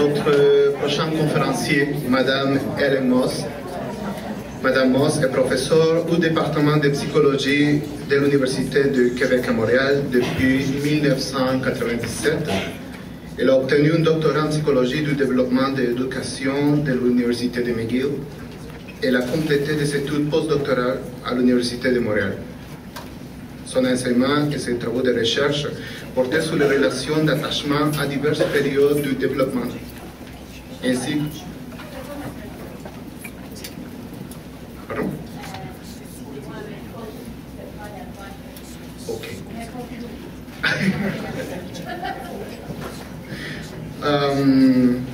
Notre prochain conférencier, Madame Hélène Moss. Madame Moss est professeure au département de psychologie de l'Université de Québec à Montréal depuis 1997. Elle a obtenu un doctorat en psychologie du développement de l'éducation de l'Université de McGill. Elle a complété des études postdoctorales à l'Université de Montréal. Son enseignement et ses travaux de recherche portaient sur les relations d'attachement à diverses périodes du développement, ainsi Pardon? Ok.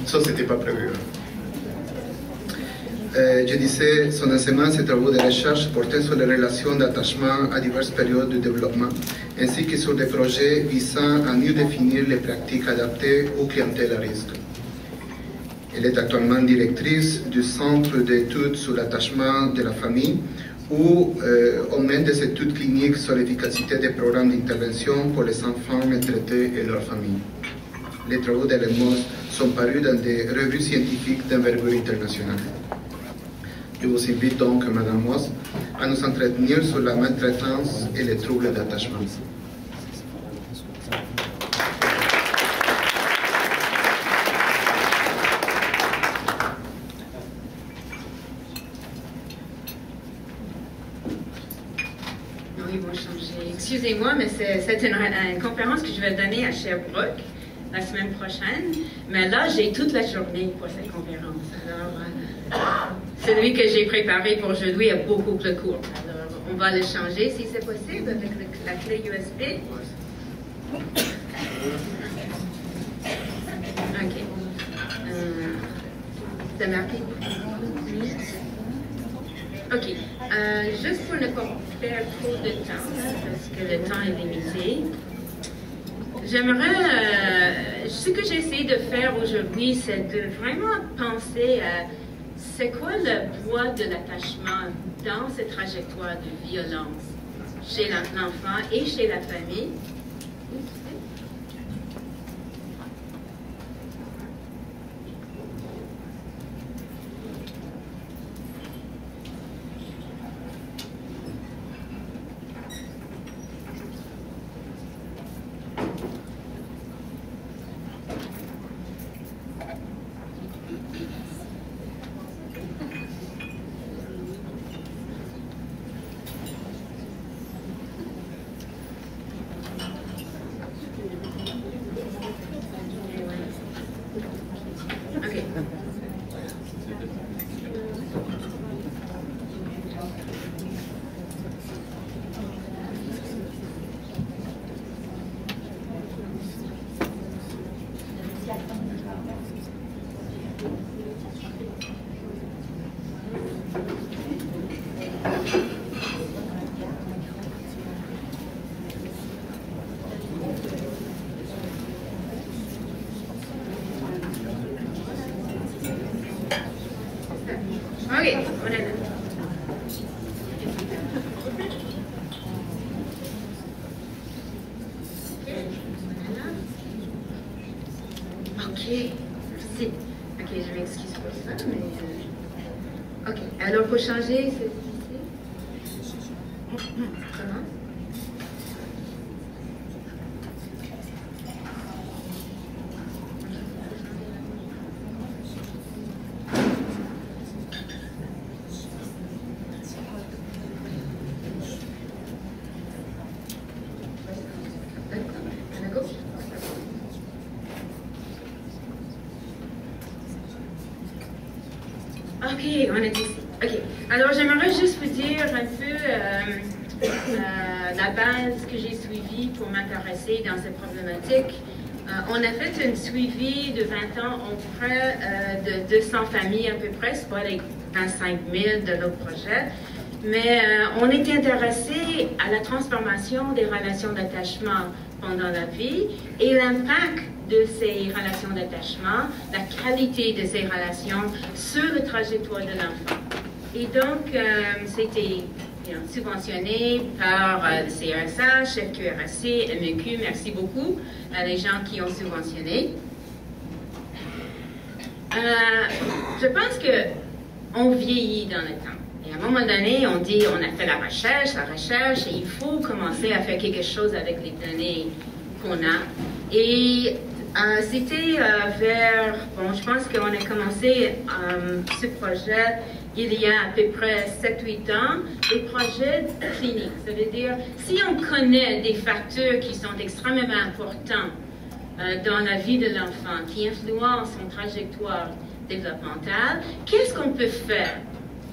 Ça, c'était pas prévu. Je disais, son enseignement, ses travaux de recherche portaient sur les relations d'attachement à diverses périodes de développement, ainsi que sur des projets visant à mieux définir les pratiques adaptées aux clientèles à risque. Elle est actuellement directrice du Centre d'études sur l'attachement de la famille, où on mène des études cliniques sur l'efficacité des programmes d'intervention pour les enfants maltraités et leurs familles. Les travaux d'Hélène Moss sont parus dans des revues scientifiques d'envergure internationale. Je vous invite donc, Madame Moss, à nous entretenir sur la maltraitance et les troubles d'attachement. Oui, ils vont changer. Excusez-moi, mais c'est une conférence que je vais donner à Sherbrooke la semaine prochaine. Mais là, j'ai toute la journée pour cette conférence. Alors, celui que j'ai préparé pour aujourd'hui est beaucoup plus court. Alors, on va le changer si c'est possible avec la clé USB. OK. C'est marqué. OK. Juste pour ne pas perdre trop de temps, parce que le temps est limité, ce que j'ai essayé de faire aujourd'hui, c'est de vraiment penser à c'est quoi le poids de l'attachement dans cette trajectoire de violence chez l'enfant et chez la famille. Merci. Ok, je m'excuse pour ça, mais... Ok, alors pour changer, c'est ici. Comment? OK, on est ici. OK. Alors, j'aimerais juste vous dire un peu la base que j'ai suivie pour m'intéresser dans cette problématique. On a fait un suivi de 20 ans auprès de 200 familles à peu près, c'est pas les 25 000 de notre projet, mais on est intéressé à la transformation des relations d'attachement pendant la vie et l'impact de ces relations d'attachement, la qualité de ces relations sur la trajectoire de l'enfant. Et donc, c'était subventionné par le CRSH, FQRSC, MEQ, merci beaucoup à les gens qui ont subventionné. Je pense qu'on vieillit dans le temps. Et à un moment donné, on dit, on a fait la recherche, et il faut commencer à faire quelque chose avec les données qu'on a. Et c'était je pense qu'on a commencé ce projet il y a à peu près 7-8 ans, des projets cliniques. Ça veut dire, si on connaît des facteurs qui sont extrêmement importants dans la vie de l'enfant, qui influencent son trajectoire développementale, qu'est-ce qu'on peut faire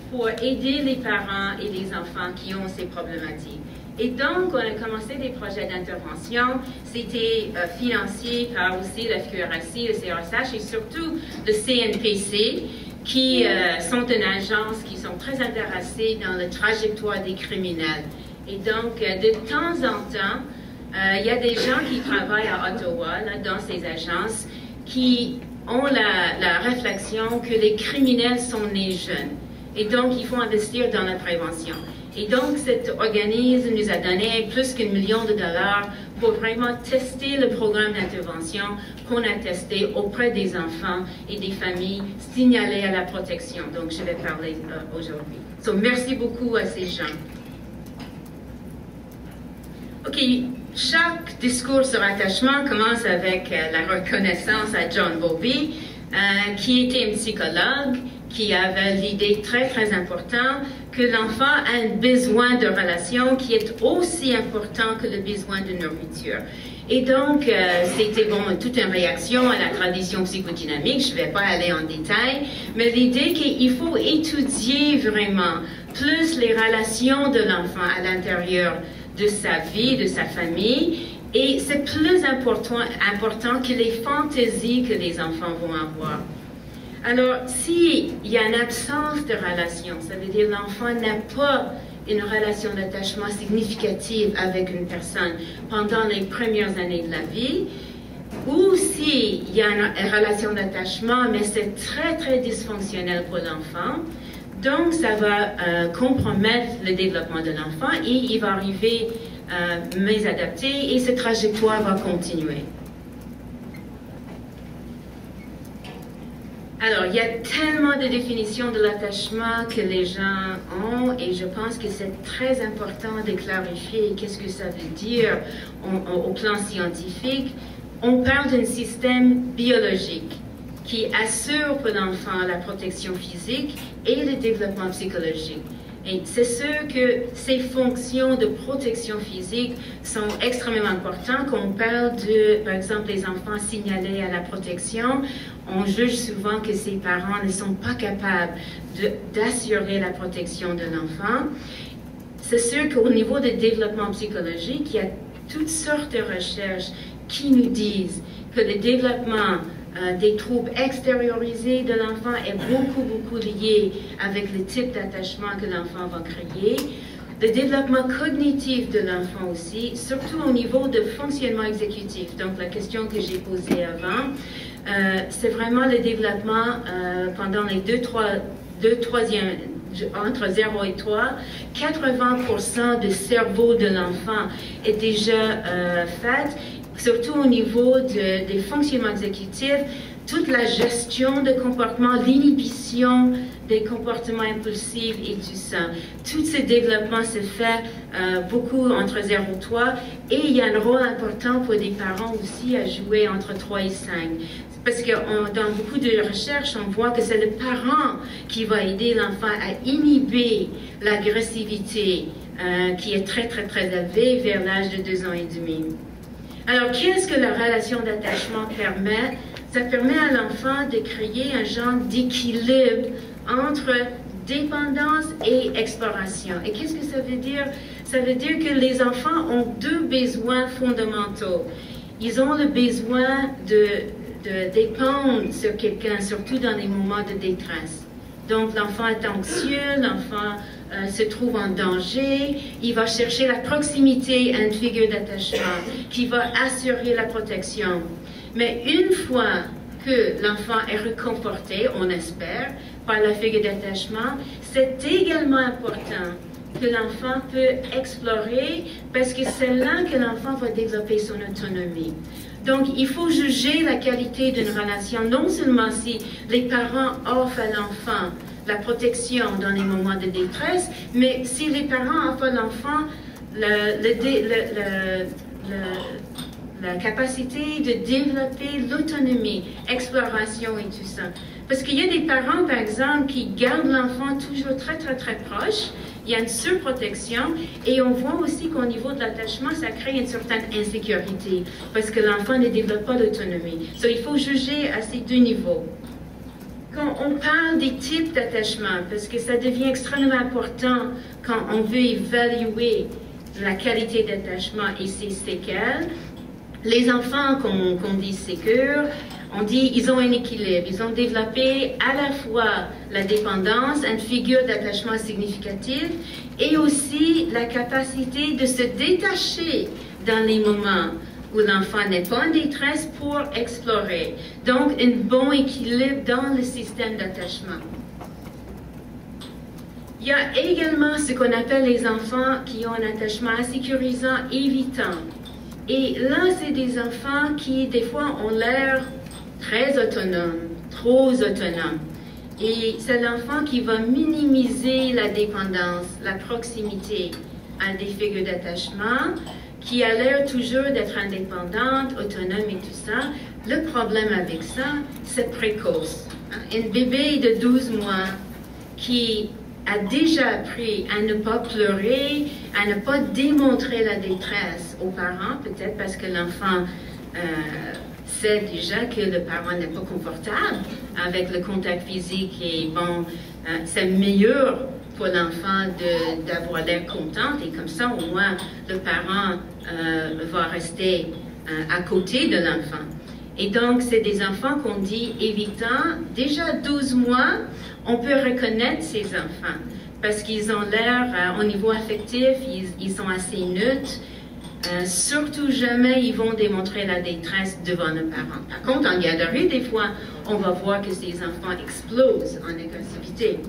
pour aider les parents et les enfants qui ont ces problématiques? Et donc, on a commencé des projets d'intervention. C'était financé par aussi la FQRSI, le CRSH et surtout le CNPC, qui sont une agence qui sont très intéressées dans la trajectoire des criminels. Et donc, de temps en temps, il y a des gens qui travaillent à Ottawa, là, dans ces agences, qui ont la réflexion que les criminels sont nés jeunes. Et donc, il faut investir dans la prévention. Et donc, cet organisme nous a donné plus qu'1 million de dollars pour vraiment tester le programme d'intervention qu'on a testé auprès des enfants et des familles signalées à la protection. Donc, je vais parler aujourd'hui. Donc, merci beaucoup à ces gens. OK, chaque discours sur attachement commence avec la reconnaissance à John Bowlby, qui était un psychologue, qui avait l'idée très, très importante que l'enfant a un besoin de relation qui est aussi important que le besoin de nourriture. Et donc, c'était toute une réaction à la tradition psychodynamique, je ne vais pas aller en détail, mais l'idée qu'il faut étudier vraiment plus les relations de l'enfant à l'intérieur de sa vie, de sa famille, et c'est plus important que les fantaisies que les enfants vont avoir. Alors, s'il y a une absence de relation, ça veut dire que l'enfant n'a pas une relation d'attachement significative avec une personne pendant les premières années de la vie, ou s'il y a une relation d'attachement, mais c'est très, très dysfonctionnel pour l'enfant, donc ça va compromettre le développement de l'enfant et il va arriver mésadapté et cette trajectoire va continuer. Alors, il y a tellement de définitions de l'attachement que les gens ont et je pense que c'est très important de clarifier qu'est-ce que ça veut dire au plan scientifique. On parle d'un système biologique qui assure pour l'enfant la protection physique et le développement psychologique. Et c'est sûr que ces fonctions de protection physique sont extrêmement importantes. Quand on parle de, par exemple, les enfants signalés à la protection, on juge souvent que ces parents ne sont pas capables d'assurer la protection de l'enfant. C'est sûr qu'au niveau du développement psychologique, il y a toutes sortes de recherches qui nous disent que le développement des troubles extériorisés de l'enfant est beaucoup lié avec le type d'attachement que l'enfant va créer. Le développement cognitif de l'enfant aussi, surtout au niveau de fonctionnement exécutif. Donc, la question que j'ai posée avant, c'est vraiment le développement pendant les entre 0 et 3, 80% du cerveau de l'enfant est déjà fait. Surtout au niveau des fonctionnements exécutifs, toute la gestion de comportement, l'inhibition des comportements impulsifs et tout ça. Tout ce développement se fait beaucoup entre 0 et 3 et il y a un rôle important pour des parents aussi à jouer entre 3 et 5. Parce que dans beaucoup de recherches, on voit que c'est le parent qui va aider l'enfant à inhiber l'agressivité qui est très élevée vers l'âge de 2 ans et demi. Alors, qu'est-ce que la relation d'attachement permet? Ça permet à l'enfant de créer un genre d'équilibre entre dépendance et exploration. Et qu'est-ce que ça veut dire? Ça veut dire que les enfants ont 2 besoins fondamentaux. Ils ont le besoin de dépendre sur quelqu'un, surtout dans les moments de détresse. Donc, l'enfant est anxieux, l'enfant se trouve en danger, il va chercher la proximité à une figure d'attachement qui va assurer la protection. Mais une fois que l'enfant est réconforté, on espère, par la figure d'attachement, c'est également important que l'enfant peut explorer parce que c'est là que l'enfant va développer son autonomie. Donc, il faut juger la qualité d'une relation, non seulement si les parents offrent à l'enfant la protection dans les moments de détresse, mais si les parents offrent à l'enfant la capacité de développer l'autonomie, exploration et tout ça. Parce qu'il y a des parents, par exemple, qui gardent l'enfant toujours très, très, très proche. Il y a une surprotection et on voit aussi qu'au niveau de l'attachement, ça crée une certaine insécurité parce que l'enfant ne développe pas l'autonomie. Donc, il faut juger à ces deux niveaux. Quand on parle des types d'attachement, parce que ça devient extrêmement important quand on veut évaluer la qualité d'attachement et ses séquelles, les enfants qu'on dit sécures, on dit ils ont un équilibre, ils ont développé à la fois la dépendance, une figure d'attachement significative, et aussi la capacité de se détacher dans les moments où l'enfant n'est pas en détresse pour explorer. Donc, un bon équilibre dans le système d'attachement. Il y a également ce qu'on appelle les enfants qui ont un attachement insécurisant, évitant. Et là, c'est des enfants qui, des fois, ont l'air très autonomes, trop autonomes. Et c'est l'enfant qui va minimiser la dépendance, la proximité à des figures d'attachement, qui a l'air toujours d'être indépendante, autonome et tout ça. Le problème avec ça, c'est précoce. Un bébé de 12 mois qui a déjà appris à ne pas pleurer, à ne pas démontrer la détresse aux parents, peut-être parce que l'enfant sait déjà que le parent n'est pas confortable avec le contact physique et bon, c'est meilleur pour l'enfant d'avoir l'air contente et comme ça au moins le parent va rester à côté de l'enfant. Et donc c'est des enfants qu'on dit évitants. Déjà 12 mois, on peut reconnaître ces enfants parce qu'ils ont l'air, au niveau affectif, ils sont assez neutres. Surtout jamais ils vont démontrer la détresse devant le parent. Par contre, en garderie, des fois, on va voir que ces enfants explosent en agressivité.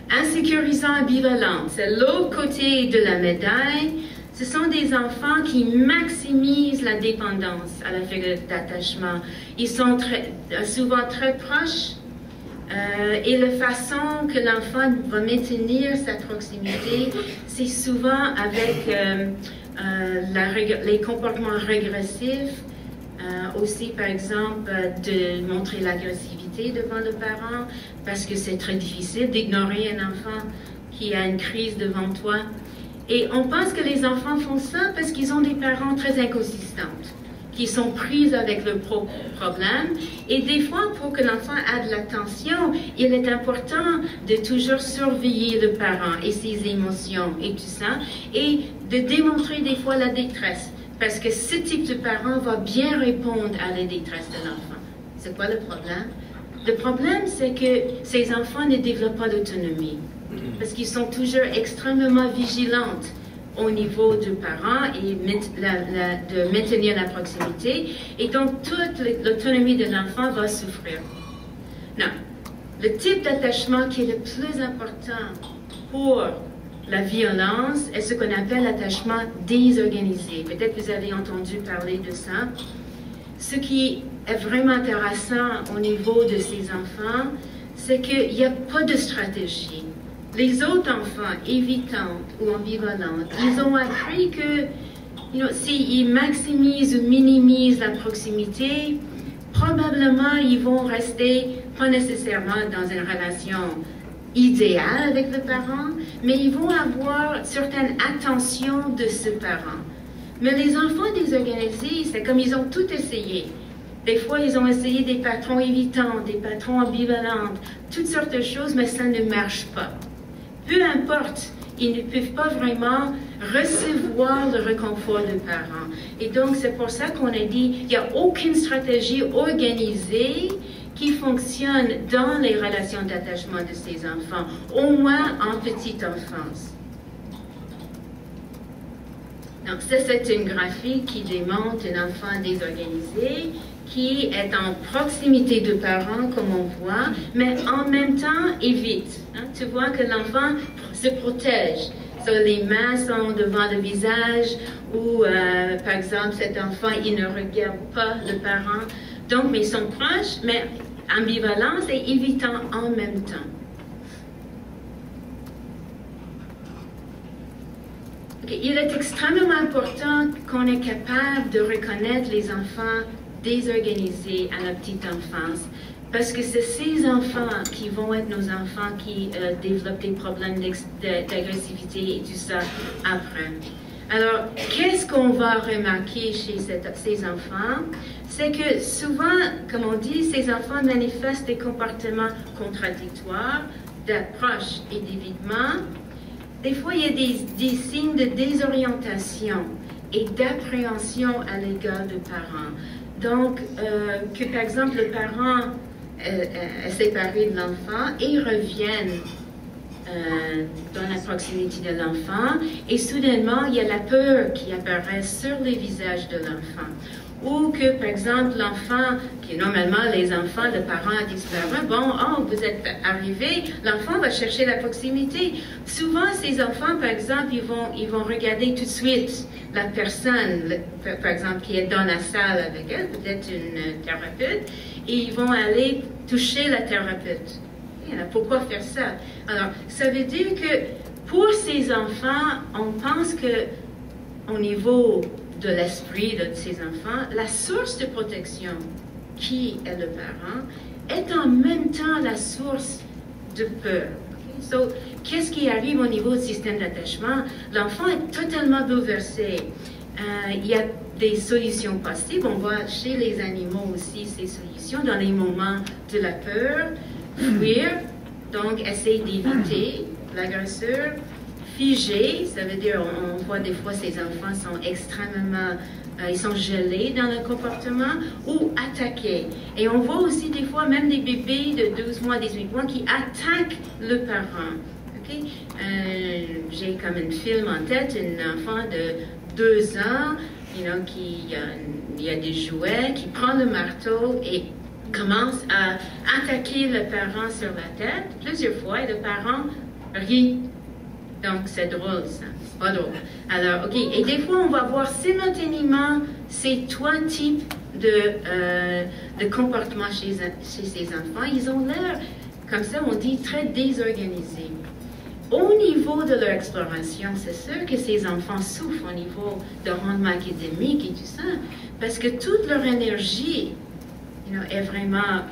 Insécurisant, ambivalent, c'est l'autre côté de la médaille. Ce sont des enfants qui maximisent la dépendance à la figure d'attachement. Ils sont souvent très proches et la façon que l'enfant va maintenir sa proximité, c'est souvent avec les comportements régressifs, aussi par exemple de montrer l'agressivité devant le parent, parce que c'est très difficile d'ignorer un enfant qui a une crise devant toi. Et on pense que les enfants font ça parce qu'ils ont des parents très inconsistants, qui sont pris avec leurs propres problèmes. Et des fois, pour que l'enfant ait de l'attention, il est important de toujours surveiller le parent et ses émotions et tout ça, et de démontrer des fois la détresse, parce que ce type de parent va bien répondre à la détresse de l'enfant. C'est quoi le problème? Le problème, c'est que ces enfants ne développent pas d'autonomie, parce qu'ils sont toujours extrêmement vigilants au niveau du parent et de maintenir la proximité. Et donc, toute l'autonomie de l'enfant va souffrir. Non. Le type d'attachement qui est le plus important pour la violence est ce qu'on appelle l'attachement désorganisé. Peut-être que vous avez entendu parler de ça. Ce qui est vraiment intéressant au niveau de ces enfants, c'est qu'il n'y a pas de stratégie. Les autres enfants, évitants ou ambivalents, ils ont appris que s'ils maximisent ou minimisent la proximité, probablement ils vont rester pas nécessairement dans une relation idéale avec le parent, mais ils vont avoir une certaine attention de ce parent. Mais les enfants désorganisés, c'est comme ils ont tout essayé. Des fois, ils ont essayé des patrons évitants, des patrons ambivalents, toutes sortes de choses, mais ça ne marche pas. Peu importe, ils ne peuvent pas vraiment recevoir le réconfort des parents. Et donc, c'est pour ça qu'on a dit qu'il n'y a aucune stratégie organisée qui fonctionne dans les relations d'attachement de ces enfants, au moins en petite enfance. Donc, ça, c'est une graphique qui démontre un enfant désorganisé qui est en proximité de parents, comme on voit, mais en même temps évite. Tu vois que l'enfant se protège. So, les mains sont devant le visage ou, par exemple, cet enfant, il ne regarde pas le parent. Donc, mais ils sont proches, mais ambivalents et évitants en même temps. Okay. Il est extrêmement important qu'on est capable de reconnaître les enfants désorganisés à la petite enfance. Parce que c'est ces enfants qui vont être nos enfants qui développent des problèmes d'agressivité et tout ça après. Alors, qu'est-ce qu'on va remarquer chez ces enfants? C'est que souvent, comme on dit, ces enfants manifestent des comportements contradictoires, d'approche et d'évitement. Des fois, il y a des signes de désorientation et d'appréhension à l'égard du parent. Donc, que par exemple, le parent est séparé de l'enfant et revienne dans la proximité de l'enfant et soudainement, il y a la peur qui apparaît sur les visages de l'enfant. Ou que, par exemple, l'enfant, qui normalement les enfants, le parent a disparu, bon, oh, vous êtes arrivé, l'enfant va chercher la proximité. Souvent, ces enfants, par exemple, ils vont regarder tout de suite la personne, par exemple, qui est dans la salle avec elle, peut-être une thérapeute, et ils vont aller toucher la thérapeute. Pourquoi faire ça? Alors, ça veut dire que pour ces enfants, on pense que au niveau de l'esprit de ces enfants, la source de protection, qui est le parent, est en même temps la source de peur. Okay? So, qu'est-ce qui arrive au niveau du système d'attachement? L'enfant est totalement bouleversé. Il y a des solutions possibles. On voit chez les animaux aussi ces solutions dans les moments de la peur. Fuir, donc essayer d'éviter l'agresseur. Figer, ça veut dire, on voit des fois ces enfants sont extrêmement, ils sont gelés dans le comportement, ou attaquer. Et on voit aussi des fois même des bébés de 12 mois, 18 mois qui attaquent le parent. Okay? J'ai comme un film en tête, un enfant de 2 ans, qui il y a des jouets, qui prend le marteau et commence à attaquer le parent sur la tête plusieurs fois et le parent rit. Donc, c'est drôle, ça. C'est pas drôle. Alors, OK. Et des fois, on va voir simultanément ces 3 types de comportements chez ces enfants. Ils ont l'air, comme ça, on dit, très désorganisés. Au niveau de leur exploration, c'est sûr que ces enfants souffrent au niveau de rendement académique et tout ça, parce que toute leur énergie est vraiment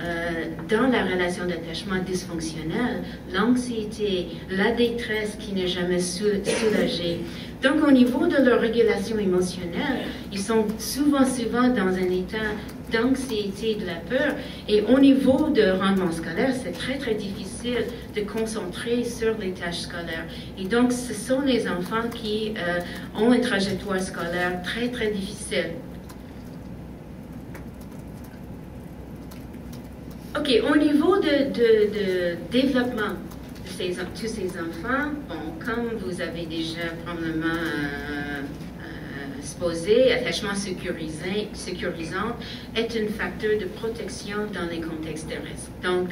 dans la relation d'attachement dysfonctionnelle, l'anxiété, la détresse qui n'est jamais soulagée. Donc, au niveau de leur régulation émotionnelle, ils sont souvent dans un état d'anxiété, de la peur. Et au niveau de rendement scolaire, c'est très, très difficile de concentrer sur les tâches scolaires. Et donc, ce sont les enfants qui ont une trajectoire scolaire très, très difficile. OK, au niveau de développement de tous ces enfants, bon, comme vous avez déjà probablement exposé, attachement sécurisant est un facteur de protection dans les contextes de risque. Donc,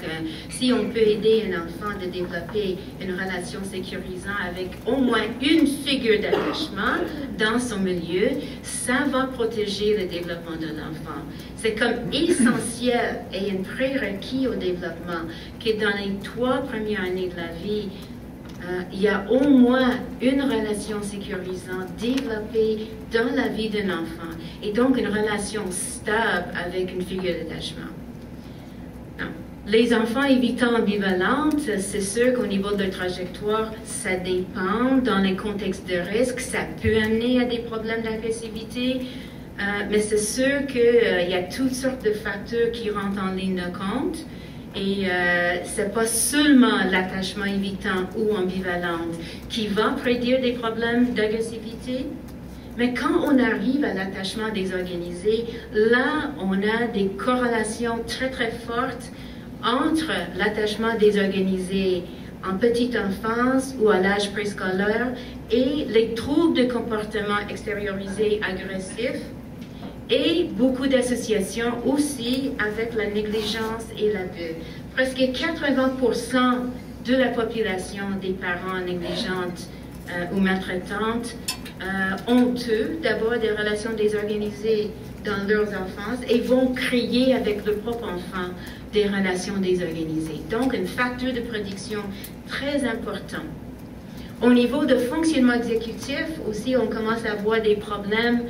si on peut aider un enfant de développer une relation sécurisante avec au moins une figure d'attachement dans son milieu, ça va protéger le développement de l'enfant. C'est comme essentiel et un prérequis au développement que dans les 3 premières années de la vie, il y a au moins une relation sécurisante développée dans la vie d'un enfant et donc une relation stable avec une figure d'attachement. Les enfants évitant ambivalentes, c'est sûr qu'au niveau de leur trajectoire, ça dépend. Dans les contextes de risque, ça peut amener à des problèmes d'agressivité, mais c'est sûr qu'il y a toutes sortes de facteurs qui rentrent en ligne de compte. Et c'est pas seulement l'attachement évitant ou ambivalent qui va prédire des problèmes d'agressivité, mais quand on arrive à l'attachement désorganisé, là, on a des corrélations très, très fortes entre l'attachement désorganisé en petite enfance ou à l'âge préscolaire et les troubles de comportement extériorisés agressifs et beaucoup d'associations aussi avec la négligence et l'abus. Presque 80% de la population des parents négligents ou maltraitantes, honteux d'avoir des relations désorganisées dans leurs enfances et vont créer avec leur propre enfant des relations désorganisées. Donc, un facteur de prédiction très important. Au niveau de fonctionnement exécutif, aussi, on commence à avoir des problèmes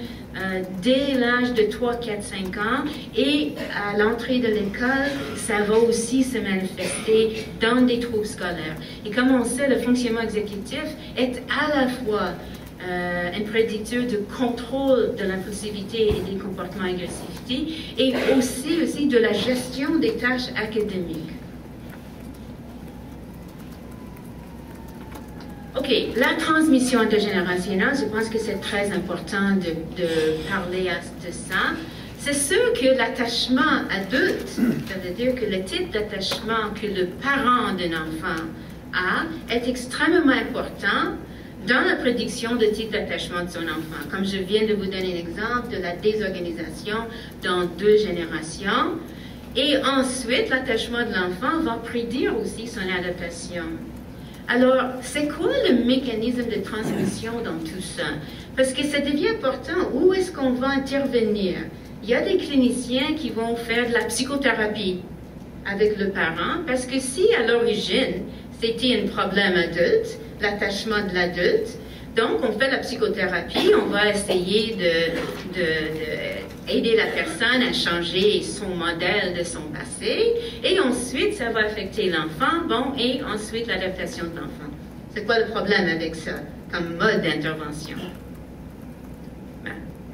dès l'âge de 3, 4, 5 ans. Et à l'entrée de l'école, ça va aussi se manifester dans des troubles scolaires. Et comme on sait, le fonctionnement exécutif est à la fois un prédicteur de contrôle de l'impulsivité et des comportements agressivité, et aussi de la gestion des tâches académiques. OK, la transmission intergénérationnelle, je pense que c'est très important de parler de ça. C'est sûr que l'attachement adulte, ça veut dire que le type d'attachement que le parent d'un enfant a est extrêmement important dans la prédiction de type d'attachement de son enfant. Comme je viens de vous donner un exemple de la désorganisation dans 2 générations. Et ensuite, l'attachement de l'enfant va prédire aussi son adaptation. Alors, c'est quoi le mécanisme de transmission dans tout ça? Parce que ça devient important, où est-ce qu'on va intervenir? Il y a des cliniciens qui vont faire de la psychothérapie avec le parent, parce que si à l'origine, c'était un problème adulte, l'attachement de l'adulte, donc on fait la psychothérapie, on va essayer d'aider la personne à changer son modèle de son passé, et ensuite ça va affecter l'enfant, et ensuite l'adaptation de l'enfant. C'est quoi le problème avec ça comme mode d'intervention?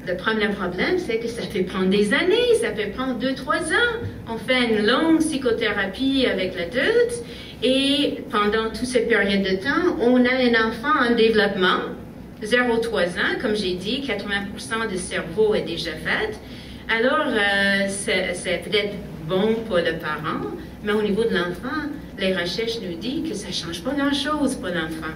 Le premier problème, c'est que ça peut prendre des années, ça peut prendre 2-3 ans. On fait une longue psychothérapie avec l'adulte, et pendant toute cette période de temps, on a un enfant en développement, 0-3 ans, comme j'ai dit, 80% du cerveau est déjà fait. Alors, c'est peut-être bon pour le parent, mais au niveau de l'enfant, les recherches nous disent que ça ne change pas grand-chose pour l'enfant.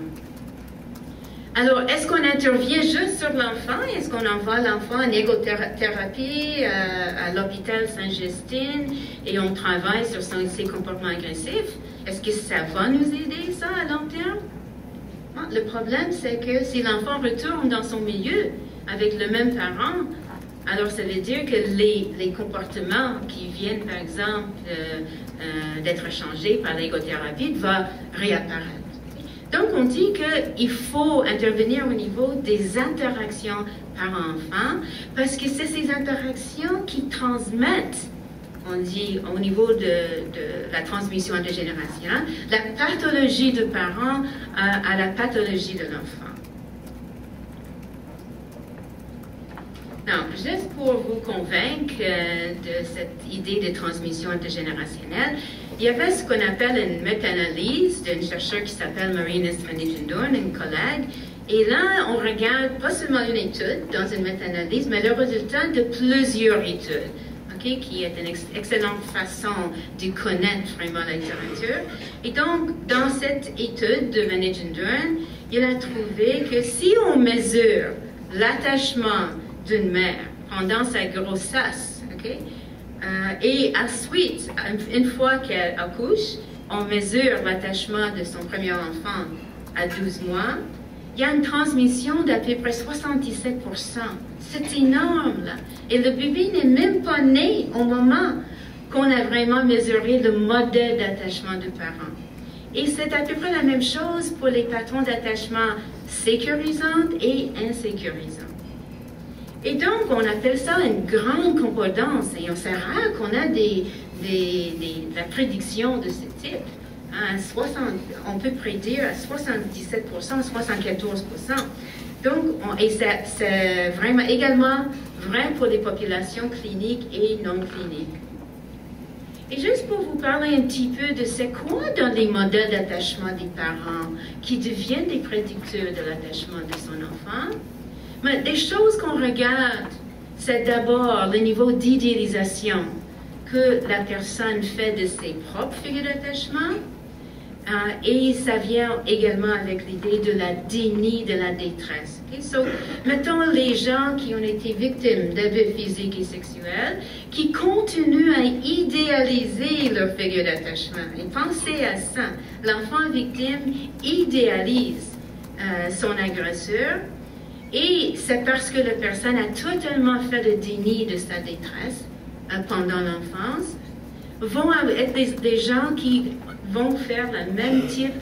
Alors, est-ce qu'on intervient juste sur l'enfant? Est-ce qu'on envoie l'enfant en égothérapie à l'hôpital Sainte-Justine et on travaille sur ses comportements agressifs? Est-ce que ça va nous aider, ça, à long terme? Le problème, c'est que si l'enfant retourne dans son milieu avec le même parent, alors ça veut dire que les comportements qui viennent, par exemple, d'être changés par l'égothérapie vont réapparaître. Donc, on dit qu'il faut intervenir au niveau des interactions parent-enfant, parce que c'est ces interactions qui transmettent, on dit, au niveau de la transmission intergénérationnelle, la pathologie du parent à la pathologie de l'enfant. Non, juste pour vous convaincre de cette idée de transmission intergénérationnelle, il y avait ce qu'on appelle une méta-analyse d'un chercheur qui s'appelle Marinus van Nijendoorn, un collègue. Et là, on regarde pas seulement une étude dans une méta-analyse, mais le résultat de plusieurs études, qui est une excellente façon de connaître vraiment la littérature. Et donc, dans cette étude de van Nijendoorn, il a trouvé que si on mesure l'attachement d'une mère pendant sa grossesse, et ensuite, une fois qu'elle accouche, on mesure l'attachement de son premier enfant à 12 mois, il y a une transmission d'à peu près 77%. C'est énorme, là. Et le bébé n'est même pas né au moment qu'on a vraiment mesuré le modèle d'attachement du parent. Et c'est à peu près la même chose pour les patrons d'attachement sécurisants et insécurisants. Et donc, on appelle ça une grande concordance. Et c'est rare qu'on a la prédiction de ce type. On peut prédire à 77%, 74%. Donc, et c'est vraiment également vrai pour les populations cliniques et non cliniques. Et juste pour vous parler un petit peu de c'est quoi dans les modèles d'attachement des parents qui deviennent des prédicteurs de l'attachement de son enfant. Mais des choses qu'on regarde, c'est d'abord le niveau d'idéalisation que la personne fait de ses propres figures d'attachement. Et ça vient également avec l'idée de la déni de la détresse. So, mettons les gens qui ont été victimes d'abus physiques et sexuels, qui continuent à idéaliser leur figure d'attachement. Et pensez à ça. L'enfant victime idéalise son agresseur. Et c'est parce que la personne a totalement fait le déni de sa détresse pendant l'enfance, vont être des gens qui vont faire le même type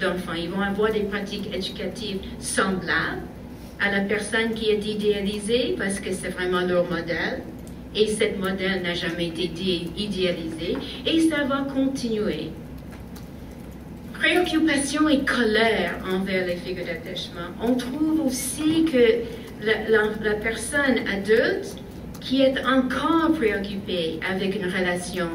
d'enfants. Ils vont avoir des pratiques éducatives semblables à la personne qui est idéalisée parce que c'est vraiment leur modèle. Et cette modèle n'a jamais été idéalisé. Et ça va continuer. Préoccupation et colère envers les figures d'attachement. On trouve aussi que la personne adulte qui est encore préoccupée avec une relation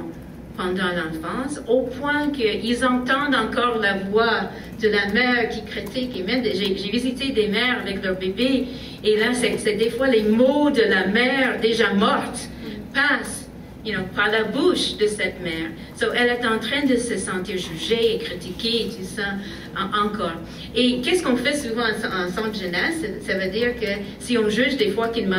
pendant l'enfance, au point qu'ils entendent encore la voix de la mère qui critique. Et même, j'ai visité des mères avec leur bébé, et là, c'est des fois les mots de la mère déjà morte passent par la bouche de cette mère. Elle est en train de se sentir jugée et critiquée et tout ça encore. Et qu'est-ce qu'on fait souvent en centre jeunesse? Ça veut dire que si on juge des fois qu'une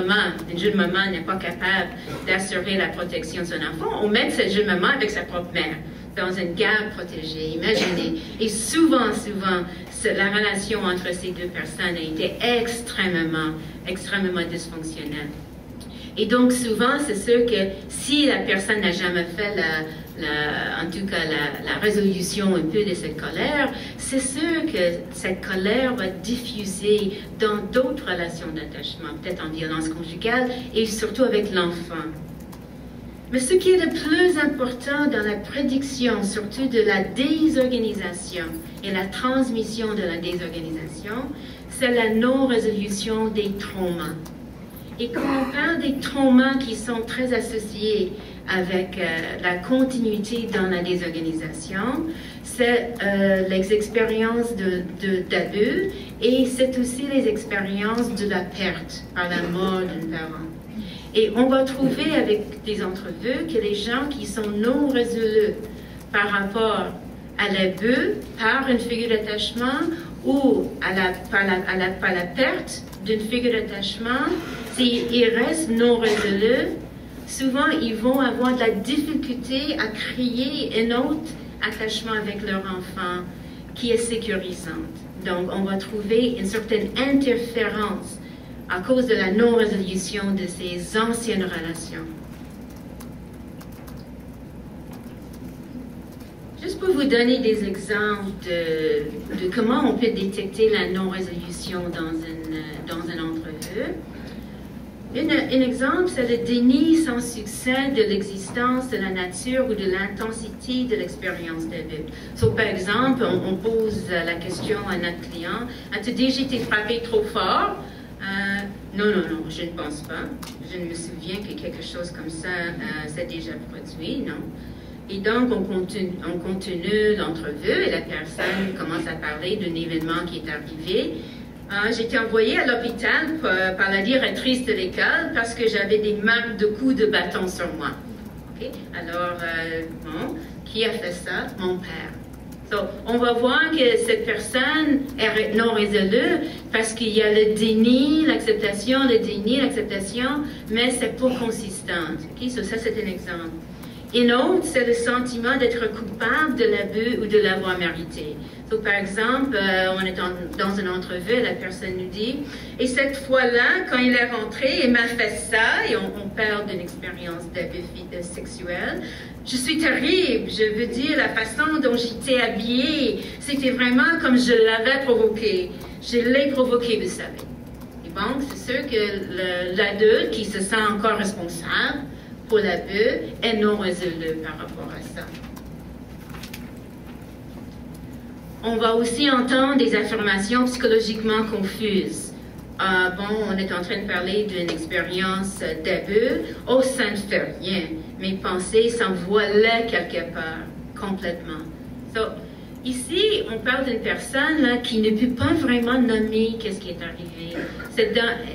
jeune maman n'est pas capable d'assurer la protection de son enfant, on met cette jeune maman avec sa propre mère dans une garde protégée, imaginez. Et souvent, la relation entre ces deux personnes a été extrêmement dysfonctionnelle. Et donc, souvent, c'est sûr que si la personne n'a jamais fait en tout cas la résolution un peu de cette colère, c'est sûr que cette colère va diffuser dans d'autres relations d'attachement, peut-être en violence conjugale et surtout avec l'enfant. Mais ce qui est le plus important dans la prédiction, surtout de la désorganisation et la transmission de la désorganisation, c'est la non-résolution des traumas. Et quand on parle des traumas qui sont très associés avec la continuité dans la désorganisation, c'est les expériences d'abus et c'est aussi les expériences de la perte par la mort d'un parent. Et on va trouver avec des entrevues que les gens qui sont non résolus par rapport à l'abus par une figure d'attachement ou par la perte d'une figure d'attachement, s'ils restent non résolus, souvent ils vont avoir de la difficulté à créer un autre attachement avec leur enfant qui est sécurisante. Donc on va trouver une certaine interférence à cause de la non-résolution de ces anciennes relations. Juste pour vous donner des exemples de comment on peut détecter la non-résolution dans une entrevue. Un exemple, c'est le déni sans succès de l'existence, de la nature ou de l'intensité de l'expérience d'abus. Par exemple, on pose la question à notre client, as-tu déjà été frappé trop fort? Non, je ne pense pas. Je ne me souviens que quelque chose comme ça s'est déjà produit, non. Et donc, on continue l'entrevue et la personne commence à parler d'un événement qui est arrivé. J'ai été envoyée à l'hôpital par la directrice de l'école parce que j'avais des marques de coups de bâton sur moi. Okay? Alors, qui a fait ça? Mon père. On va voir que cette personne est non résolue parce qu'il y a le déni, l'acceptation, mais c'est pas consistant. Okay? Ça, c'est un exemple. Une autre, c'est le sentiment d'être coupable de l'abus ou de l'avoir mérité. Par exemple, on est dans une entrevue, la personne nous dit, et cette fois-là, quand il est rentré, il m'a fait ça, et on parle d'une expérience d'abus sexuel. Je suis terrible, je veux dire, la façon dont j'étais habillée, c'était vraiment comme je l'avais provoqué. Je l'ai provoqué, vous savez. Et bon, c'est sûr que l'adulte qui se sent encore responsable pour l'abus est non résolu par rapport à ça. On va aussi entendre des affirmations psychologiquement confuses. On est en train de parler d'une expérience d'abus. Oh, ça ne fait rien. Mes pensées s'envolaient quelque part, complètement. Ici, on parle d'une personne là, qui ne peut pas vraiment nommer qu'est-ce qui est arrivé.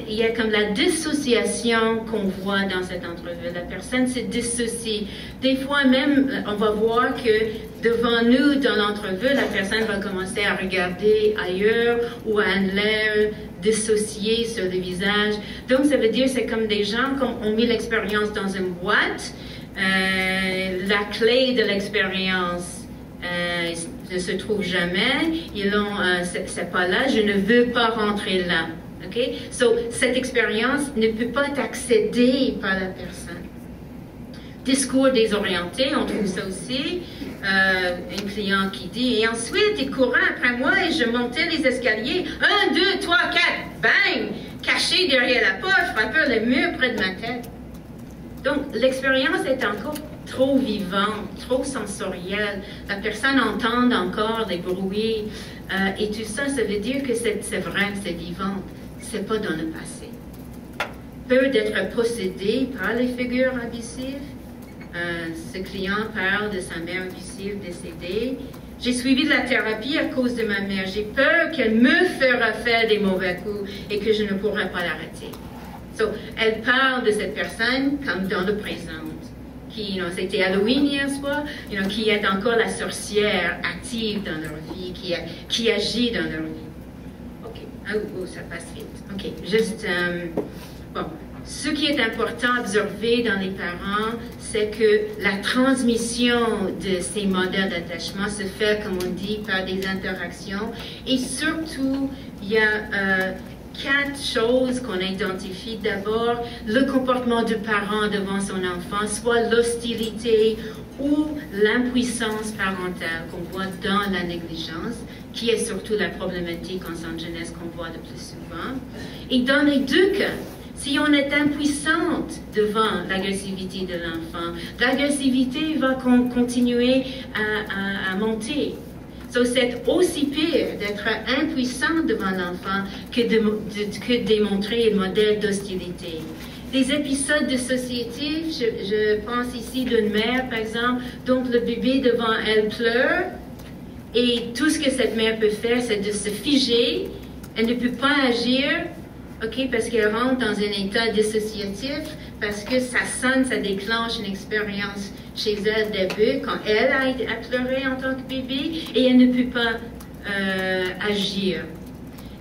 Il y a comme la dissociation qu'on voit dans cette entrevue. La personne se dissocie. Des fois même, on va voir que devant nous, dans l'entrevue, la personne va commencer à regarder ailleurs ou à l'air dissocié sur le visage. Donc, ça veut dire que c'est comme des gens qui ont mis l'expérience dans une boîte. La clé de l'expérience ne se trouvent jamais, c'est pas là, je ne veux pas rentrer là. OK? So, cette expérience ne peut pas être accédée par la personne. Discours désorienté, on trouve ça aussi. Un client qui dit, et ensuite, il courait après moi et je montais les escaliers. 1, 2, 3, 4, bang! Caché derrière la porte, frappant le mur près de ma tête. Donc, l'expérience est encore trop vivante, trop sensorielle. La personne entend encore des bruits et tout ça, ça veut dire que c'est vrai, c'est vivant. C'est pas dans le passé. Peur d'être possédé par les figures abusives. Ce client parle de sa mère abusive décédée. J'ai suivi de la thérapie à cause de ma mère. J'ai peur qu'elle me fera faire des mauvais coups et que je ne pourrai pas l'arrêter. So, elle parle de cette personne comme dans le présent. Qui, c'était Halloween hier soir, qui est encore la sorcière active dans leur vie, qui agit dans leur vie. OK. Oh, ça passe vite. OK. Juste, bon. Ce qui est important à observer dans les parents, c'est que la transmission de ces modèles d'attachement se fait, comme on dit, par des interactions. Et surtout, il y a 4 choses qu'on identifie. D'abord, le comportement du parent devant son enfant, soit l'hostilité ou l'impuissance parentale qu'on voit dans la négligence, qui est surtout la problématique en centre jeunesse qu'on voit le plus souvent. Et dans les deux cas, si on est impuissante devant l'agressivité de l'enfant, l'agressivité va continuer à monter. So, c'est aussi pire d'être impuissant devant l'enfant que démontrer un modèle d'hostilité. Des épisodes dissociatifs, je pense ici d'une mère, par exemple, dont le bébé devant elle pleure, et tout ce que cette mère peut faire, c'est de se figer, elle ne peut pas agir, OK, parce qu'elle rentre dans un état dissociatif, parce que ça sonne, ça déclenche une expérience chez elle début, quand elle a pleuré en tant que bébé, et elle ne peut pas agir.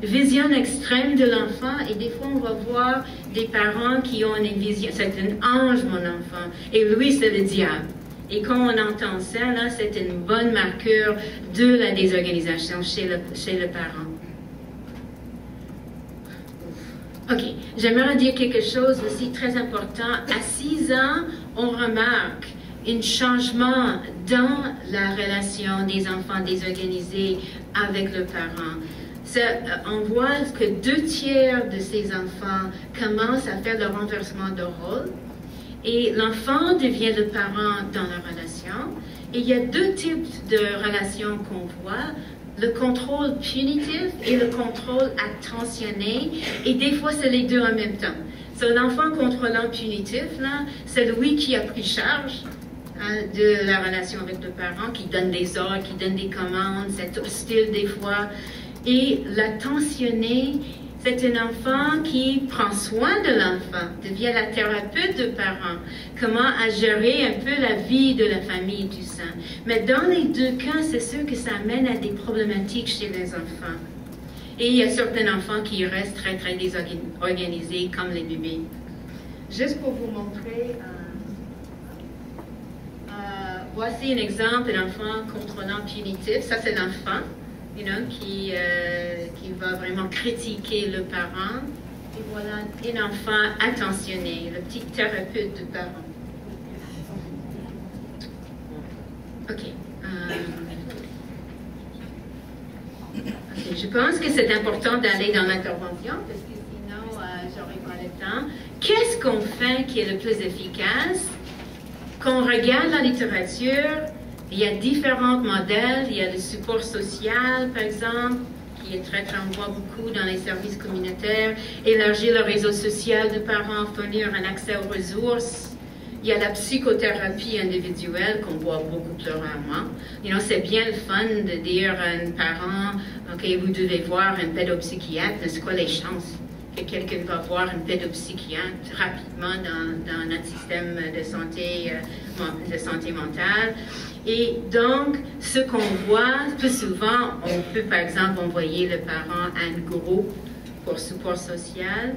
Vision extrême de l'enfant, et des fois on va voir des parents qui ont une vision, c'est un ange mon enfant, et lui c'est le diable. Et quand on entend ça, là, c'est une bonne marqueur de la désorganisation chez le parent. OK, j'aimerais dire quelque chose aussi très important. À 6 ans, on remarque un changement dans la relation des enfants désorganisés avec le parent. On voit que 2/3 de ces enfants commencent à faire le renversement de rôle et l'enfant devient le parent dans la relation. Et il y a 2 types de relations qu'on voit. Le contrôle punitif et le contrôle attentionné, et des fois c'est les deux en même temps. So, l'enfant contrôlant punitif, là, c'est lui qui a pris charge de la relation avec le parent, qui donne des ordres, qui donne des commandes, c'est hostile des fois. Et l'attentionné, c'est un enfant qui prend soin de l'enfant, devient la thérapeute de parents, comment à gérer un peu la vie de la famille et tout ça. Mais dans les 2 cas, c'est sûr que ça amène à des problématiques chez les enfants. Et il y a certains enfants qui restent très, très désorganisés, comme les bébés. Juste pour vous montrer, voici un exemple d'un enfant contrôlant punitif. Ça, c'est l'enfant. Qui va vraiment critiquer le parent. Et voilà un enfant attentionné, le petit thérapeute du parent. OK. Je pense que c'est important d'aller dans l'intervention parce que sinon, j'aurai pas le temps. Qu'est-ce qu'on fait qui est le plus efficace? Quand on regarde la littérature, il y a différents modèles. Il y a le support social, par exemple, qui est on voit beaucoup dans les services communautaires, élargir le réseau social de parents, fournir un accès aux ressources. Il y a la psychothérapie individuelle qu'on voit beaucoup plus rarement. C'est bien le fun de dire à un parent, OK, vous devez voir un pédopsychiatre, mais c'est quoi les chances que quelqu'un va voir un pédopsychiatre rapidement dans notre système de santé mentale? Et donc, ce qu'on voit, plus souvent, on peut par exemple envoyer le parent à un groupe pour support social.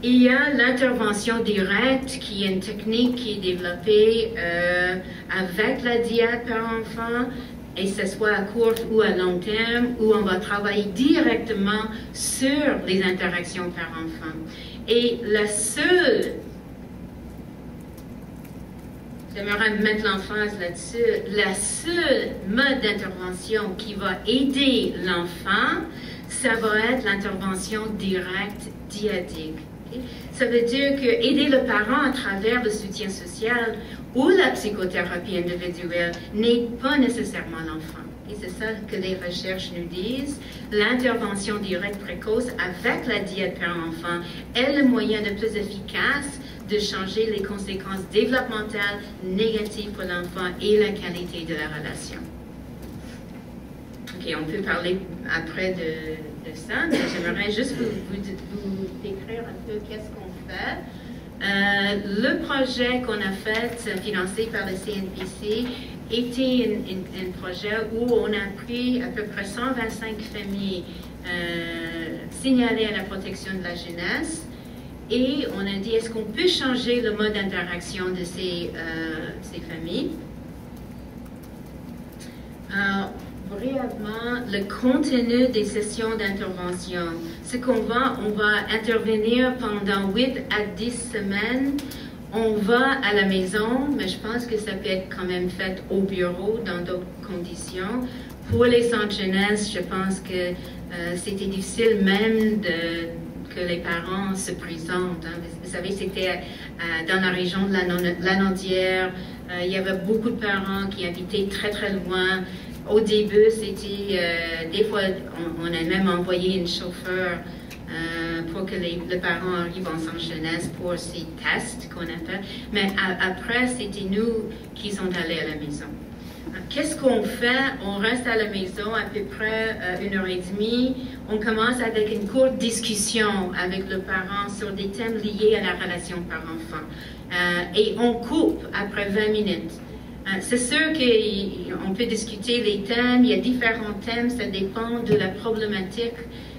Et il y a l'intervention directe qui est une technique qui est développée avec la diète par enfant et ce soit à court ou à long terme, où on va travailler directement sur les interactions parents-enfants. Et la seule, j'aimerais mettre l'emphase là-dessus, la seule mode d'intervention qui va aider l'enfant, ça va être l'intervention directe dyadique. Okay? Ça veut dire que aider le parent à travers le soutien social ou la psychothérapie individuelle n'est pas nécessairement l'enfant. Et c'est ça que les recherches nous disent. L'intervention directe précoce avec la diète parent-enfant est le moyen le plus efficace de changer les conséquences développementales négatives pour l'enfant et la qualité de la relation. OK, on peut parler après de ça, mais j'aimerais juste vous décrire un peu qu'est-ce qu'on fait. Le projet qu'on a fait, financé par le CNPC, était un projet où on a pris à peu près 125 familles signalées à la protection de la jeunesse et on a dit est-ce qu'on peut changer le mode d'interaction de ces familles. Brièvement, le contenu des sessions d'intervention. Ce qu'on va, on va intervenir pendant 8 à 10 semaines. On va à la maison, mais je pense que ça peut être quand même fait au bureau dans d'autres conditions. Pour les centres jeunesse, je pense que c'était difficile même que les parents se présentent. Hein. Vous savez, c'était dans la région de la Lanaudière. Il y avait beaucoup de parents qui habitaient très très loin. Au début, c'était, des fois, on a même envoyé une chauffeur pour que le parent arrive en centre jeunesse pour ces tests qu'on a fait. Mais après, c'était nous qui sommes allés à la maison. Qu'est-ce qu'on fait? On reste à la maison à peu près 1h30. On commence avec une courte discussion avec le parent sur des thèmes liés à la relation parent-enfant. Et on coupe après 20 minutes. C'est sûr qu'on peut discuter les thèmes, il y a différents thèmes, ça dépend de la problématique.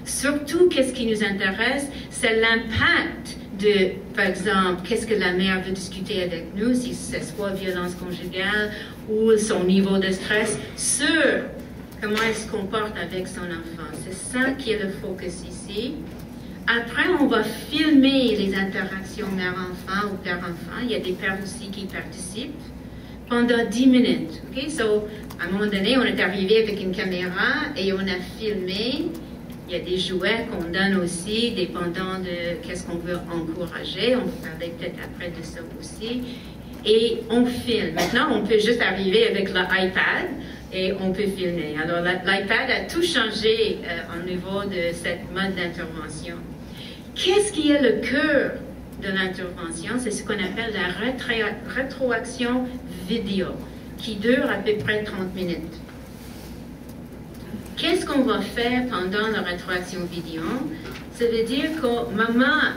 Surtout, qu'est-ce qui nous intéresse, c'est l'impact de, par exemple, qu'est-ce que la mère veut discuter avec nous, si ce soit violence conjugale ou son niveau de stress, sur comment elle se comporte avec son enfant. C'est ça qui est le focus ici. Après, on va filmer les interactions mère-enfant ou père-enfant. Il y a des pères aussi qui participent. Pendant 10 minutes. Okay? So, à un moment donné, on est arrivé avec une caméra et on a filmé. Il y a des jouets qu'on donne aussi, dépendant de qu'est-ce qu'on veut encourager. On peut parler peut-être après de ça aussi. Et on filme. Maintenant, on peut juste arriver avec l'iPad et on peut filmer. Alors, l'iPad a tout changé au niveau de cette mode d'intervention. Qu'est-ce qui est le cœur de l'intervention? C'est ce qu'on appelle la rétroaction vidéo, qui dure à peu près 30 minutes. Qu'est-ce qu'on va faire pendant la rétroaction vidéo? Ça veut dire que maman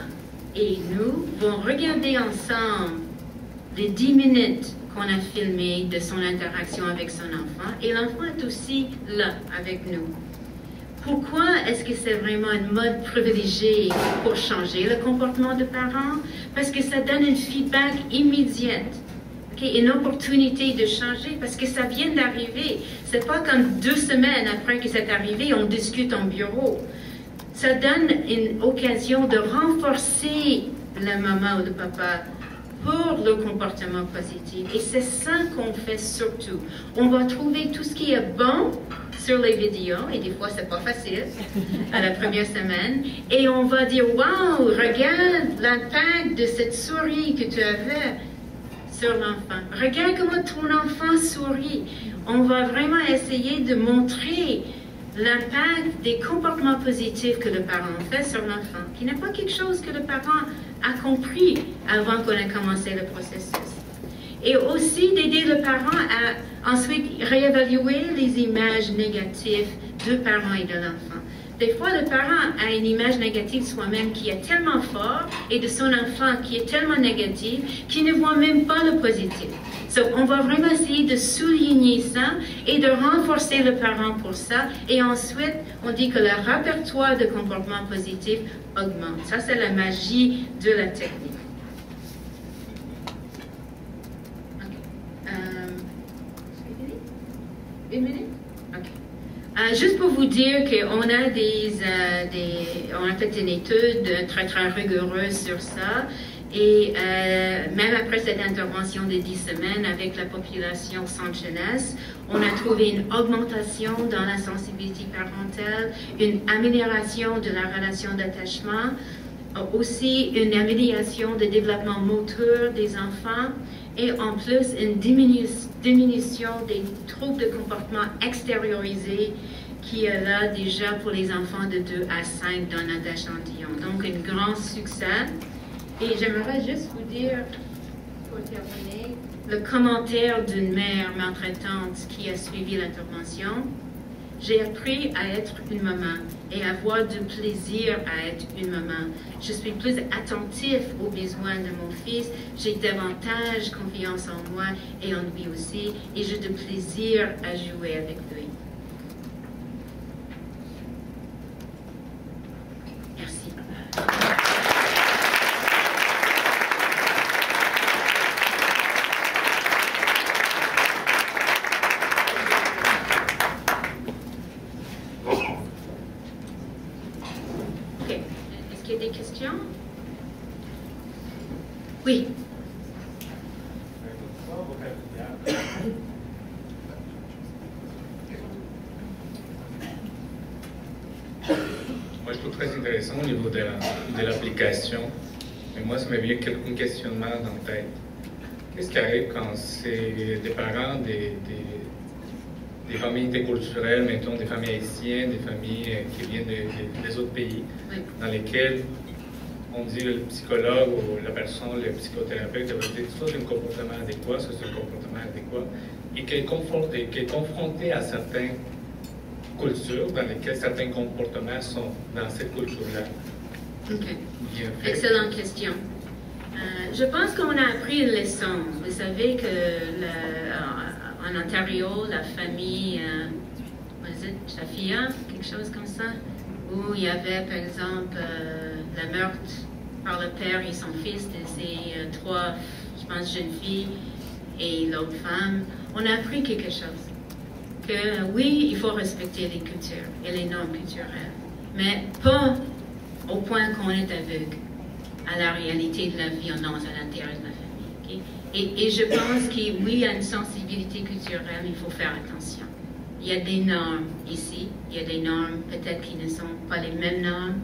et nous vont regarder ensemble les 10 minutes qu'on a filmées de son interaction avec son enfant, et l'enfant est aussi là avec nous. Pourquoi est-ce que c'est vraiment un mode privilégié pour changer le comportement de parents? Parce que ça donne un feedback immédiat, okay? Une opportunité de changer, parce que ça vient d'arriver. C'est pas comme 2 semaines après que c'est arrivé, on discute en bureau. Ça donne une occasion de renforcer la maman ou le papa pour le comportement positif. Et c'est ça qu'on fait surtout. On va trouver tout ce qui est bon sur les vidéos, et des fois c'est pas facile à la première semaine, et on va dire wow, regarde l'impact de cette souris que tu avais sur l'enfant, regarde comment ton enfant sourit. On va vraiment essayer de montrer l'impact des comportements positifs que le parent fait sur l'enfant, qui n'est pas quelque chose que le parent a compris avant qu'on ait commencé le processus. Et aussi d'aider le parent à ensuite réévaluer les images négatives de parents et de l'enfant. Des fois, le parent a une image négative soi-même qui est tellement forte et de son enfant qui est tellement négative qu'il ne voit même pas le positif. So, on va vraiment essayer de souligner ça et de renforcer le parent pour ça. Et ensuite, on dit que le répertoire de comportements positifs augmente. Ça, c'est la magie de la technique. Une minute? OK. Juste pour vous dire qu'on a on a fait une étude très, très rigoureuse sur ça. Et même après cette intervention de 10 semaines avec la population sans jeunesse, on a trouvé une augmentation dans la sensibilité parentale, une amélioration de la relation d'attachement, aussi une amélioration du développement moteur des enfants et en plus une diminution des troubles de comportement extériorisés qui est là déjà pour les enfants de 2 à 5 dans notre échantillon. Donc, un grand succès. Et j'aimerais juste vous dire, pour terminer, le commentaire d'une mère maltraitante qui a suivi l'intervention. J'ai appris à être une maman et à avoir du plaisir à être une maman. Je suis plus attentif aux besoins de mon fils. J'ai davantage confiance en moi et en lui aussi. Et j'ai du plaisir à jouer avec lui. Merci. Est-ce qu'il y a des questions? Oui. Moi, je trouve très intéressant au niveau de l'application. Mais moi, ça me vient quelques questionnements dans la tête. Qu'est-ce qui arrive quand c'est des parents, des familles interculturelles, mettons des familles haïtiennes, des familles qui viennent des autres pays, Oui. dans lesquels on dit le psychologue ou la personne, le psychothérapeute, va dire ça c'est un comportement adéquat, ça c'est un comportement adéquat, et qui est confronté à certaines cultures dans lesquelles certains comportements sont dans cette culture-là. OK. Bien fait. Excellente question. Je pense qu'on a appris une leçon. Vous savez que en Ontario, la famille, Shafia, quelque chose comme ça, où il y avait par exemple la meurtre par le père et son fils de ces 3, je pense, jeunes filles et l'autre femme. On a appris quelque chose. Que oui, il faut respecter les cultures et les normes culturelles, mais pas au point qu'on est aveugle à la réalité de la violence à l'intérieur de la famille. Okay? Et je pense que oui, il y a une sensibilité culturelle, il faut faire attention. Il y a des normes ici, il y a des normes peut-être qui ne sont pas les mêmes normes,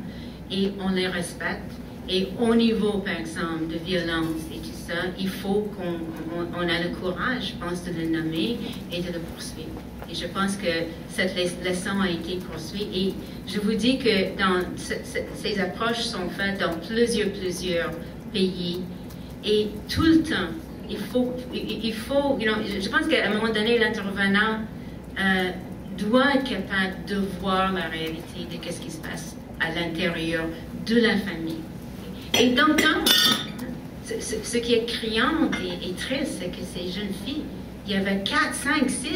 et on les respecte. Et au niveau, par exemple, de violence et tout ça, il faut qu'on ait le courage, je pense, de le nommer et de le poursuivre. Et je pense que cette leçon a été poursuivie. Et je vous dis que ces approches sont faites dans plusieurs pays. Et tout le temps, il faut je pense qu'à un moment donné, l'intervenant doit être capable de voir la réalité de ce qui se passe à l'intérieur de la famille. Et d'entendre, ce qui est criant et triste, c'est que ces jeunes filles, il y avait 4, 5, 6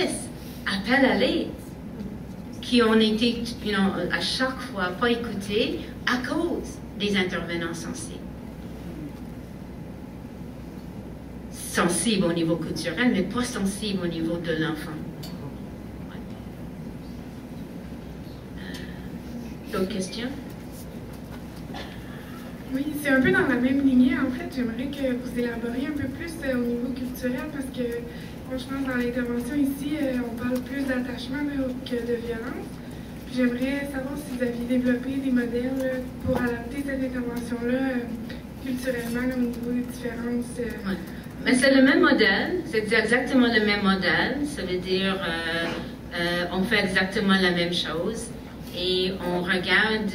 appels à l'aide qui ont été, à chaque fois pas écoutés à cause des intervenants sensibles. Sensibles au niveau culturel, mais pas sensibles au niveau de l'enfant. D'autres questions? Oui, c'est un peu dans la même lignée, en fait. J'aimerais que vous élaboriez un peu plus au niveau culturel, parce que, franchement, dans l'intervention ici, on parle plus d'attachement que de violence. J'aimerais savoir si vous aviez développé des modèles là, pour adapter cette intervention-là culturellement au niveau des différences. Ouais. Mais c'est le même modèle, c'est exactement le même modèle. Ça veut dire, on fait exactement la même chose. Et on regarde,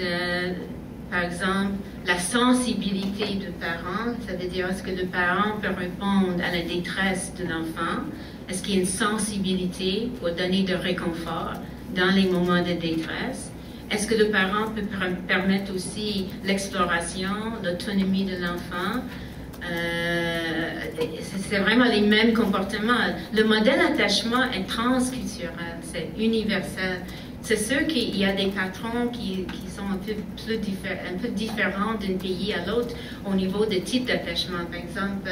par exemple, la sensibilité du parent, ça veut dire est-ce que le parent peut répondre à la détresse de l'enfant? Est-ce qu'il y a une sensibilité pour donner de réconfort dans les moments de détresse? Est-ce que le parent peut permettre aussi l'exploration, l'autonomie de l'enfant? C'est vraiment les mêmes comportements. Le modèle d'attachement est transculturel, c'est universel. C'est sûr qu'il y a des patrons qui sont un peu différents d'un pays à l'autre au niveau de type d'attachement. Par exemple,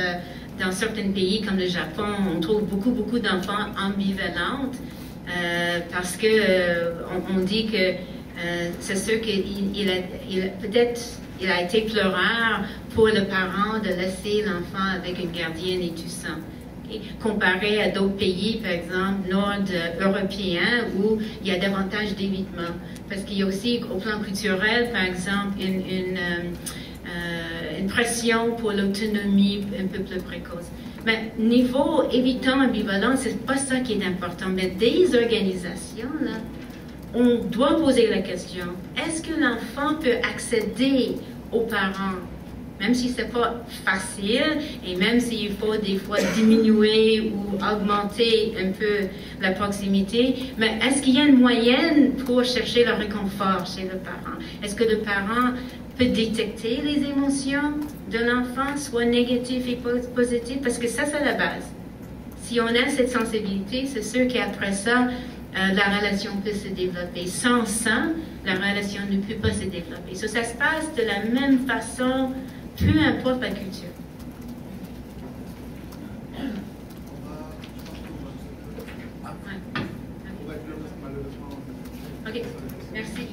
dans certains pays comme le Japon, on trouve beaucoup d'enfants ambivalents parce que on dit que c'est sûr qu'il peut-être il a été pleureur pour le parent de laisser l'enfant avec une gardienne et tout ça. Comparé à d'autres pays, par exemple, nord-européens, où il y a davantage d'évitement. Parce qu'il y a aussi, au plan culturel, par exemple, une pression pour l'autonomie un peu plus précoce. Mais niveau évitant ambivalent, c'est pas ça qui est important. Mais des organisations, là, on doit poser la question, est-ce que l'enfant peut accéder aux parents? Même si c'est pas facile et même s'il faut des fois diminuer ou augmenter un peu la proximité, mais est-ce qu'il y a une moyenne pour chercher le réconfort chez le parent? Est-ce que le parent peut détecter les émotions de l'enfant, soit négatives et positives? Parce que ça, c'est la base. Si on a cette sensibilité, c'est sûr qu'après ça, la relation peut se développer. Sans ça, la relation ne peut pas se développer. So, ça se passe de la même façon, peu importe la culture. OK, merci.